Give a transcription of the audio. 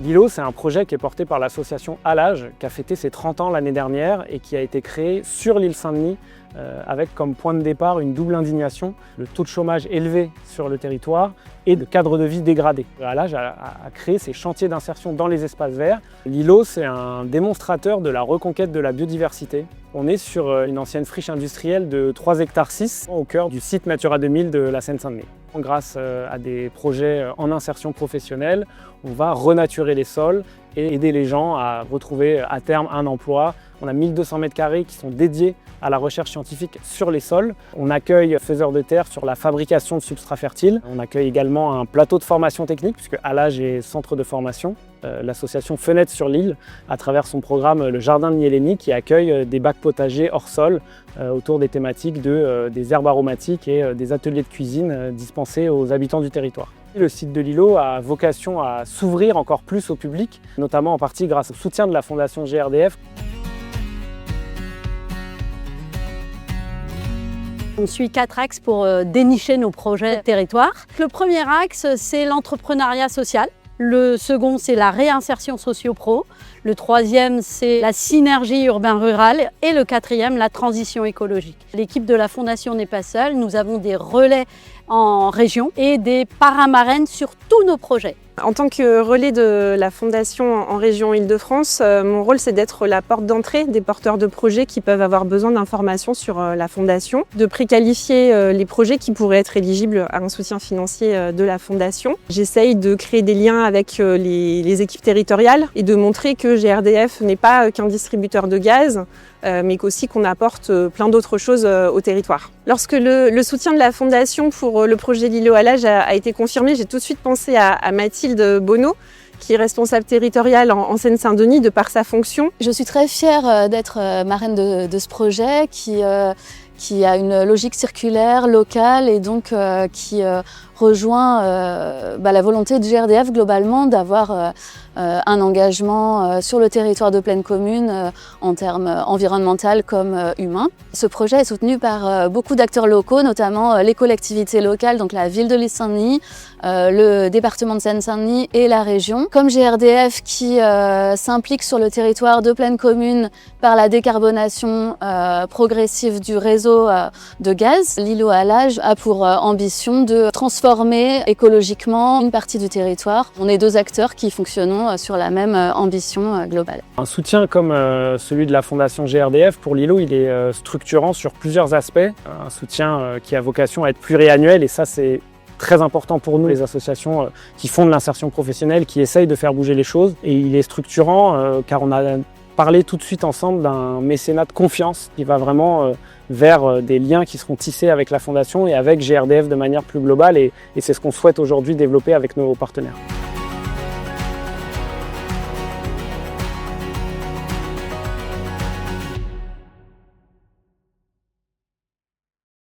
L'îlot, c'est un projet qui est porté par l'association Alage, qui a fêté ses 30 ans l'année dernière et qui a été créé sur l'île Saint-Denis avec comme point de départ une double indignation, le taux de chômage élevé sur le territoire et le cadre de vie dégradé. Alage a créé ces chantiers d'insertion dans les espaces verts. L'îlot, c'est un démonstrateur de la reconquête de la biodiversité. On est sur une ancienne friche industrielle de 3,6 hectares au cœur du site Natura 2000 de la Seine-Saint-Denis. Grâce à des projets en insertion professionnelle, on va renaturer les sols et aider les gens à retrouver à terme un emploi. On a 1200 mètres carrés qui sont dédiés à la recherche scientifique sur les sols. On accueille faiseurs de terre sur la fabrication de substrats fertiles. On accueille également un plateau de formation technique puisque Alage est centre de formation. L'association Fenêtre sur l'île, à travers son programme Le Jardin de Nieleni, qui accueille des bacs potagers hors sol autour des thématiques des herbes aromatiques et des ateliers de cuisine dispensés aux habitants du territoire. Le site de l'îlot a vocation à s'ouvrir encore plus au public, notamment en partie grâce au soutien de la Fondation GRDF. On suit 4 axes pour dénicher nos projets territoire. Le premier axe, c'est l'entrepreneuriat social. Le second, c'est la réinsertion socio-pro. Le troisième, c'est la synergie urbain-rural. Et le quatrième, la transition écologique. L'équipe de la Fondation n'est pas seule. Nous avons des relais en région et des paramarraines sur tous nos projets. En tant que relais de la Fondation en région Île-de-France, mon rôle c'est d'être la porte d'entrée des porteurs de projets qui peuvent avoir besoin d'informations sur la Fondation, de préqualifier les projets qui pourraient être éligibles à un soutien financier de la Fondation. J'essaye de créer des liens avec les équipes territoriales et de montrer que GRDF n'est pas qu'un distributeur de gaz, mais qu'aussi qu'on apporte plein d'autres choses au territoire. Lorsque le soutien de la Fondation pour le projet l'îlot Alage a été confirmé, j'ai tout de suite pensé à Mathilde Bonneau, qui est responsable territoriale en Seine-Saint-Denis de par sa fonction. Je suis très fière d'être marraine de ce projet qui a une logique circulaire, locale et donc qui rejoint la volonté de GRDF globalement d'avoir un engagement sur le territoire de pleine commune en termes environnemental comme humain. Ce projet est soutenu par beaucoup d'acteurs locaux, notamment les collectivités locales, donc la ville de l'île Saint-Denis, le département de Seine-Saint-Denis et la région. Comme GRDF qui s'implique sur le territoire de pleine commune par la décarbonation progressive du réseau de gaz, l'îlot Alage a pour ambition de transformer écologiquement une partie du territoire. On est 2 acteurs qui fonctionnent sur la même ambition globale. Un soutien comme celui de la Fondation GRDF pour l'îlot, il est structurant sur plusieurs aspects. Un soutien qui a vocation à être pluriannuel et ça c'est très important pour nous, les associations qui font de l'insertion professionnelle, qui essayent de faire bouger les choses. Et il est structurant car on a parlé tout de suite ensemble d'un mécénat de confiance qui va vraiment vers des liens qui seront tissés avec la Fondation et avec GRDF de manière plus globale et c'est ce qu'on souhaite aujourd'hui développer avec nos partenaires.